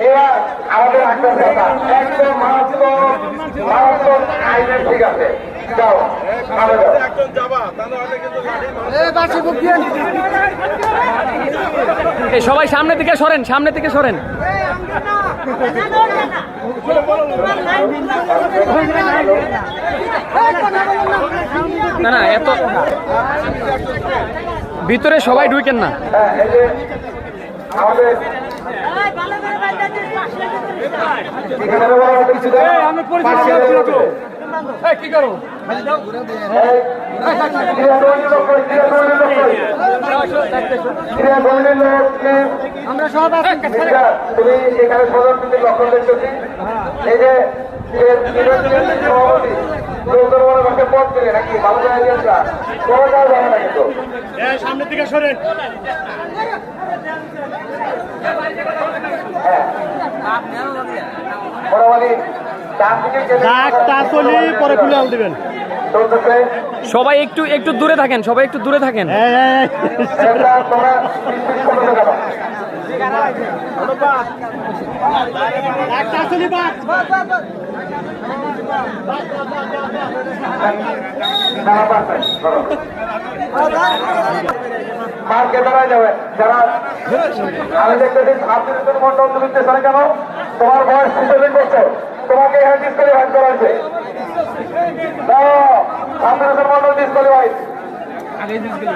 এরা আমাদের একটা কথা একদম মারাত্মক আইনের ঠিক আছে যাও সবাই সামনের দিকে সরেন, সামনের দিকে সরেন। না না, এত ভিতরে সবাই ঢুকেন না। আমাদের কি করো আমরা সব তুমি এখানে সদস্য লক্ষণ দেখতেছি এই যে পথ দিলে নাকি ভালো জায়গা না কিন্তু সামনের দিকে সরেন। পরে খুলে দিবেন। সবাই একটু একটু দূরে থাকেন, সবাই একটু দূরে থাকেন। মার্কে দাঁড়ায় যাবে যারা আমি দেখতেছি ছাত্রীদের মন্ডল তুমি পেছনে কেন তোমার বয়স 67 বছর তোমাকে এখানে ডিসকোয়ালিফাই করা হয়েছে ছাত্রীদের মন্ডল ডিসকোয়ালিফাই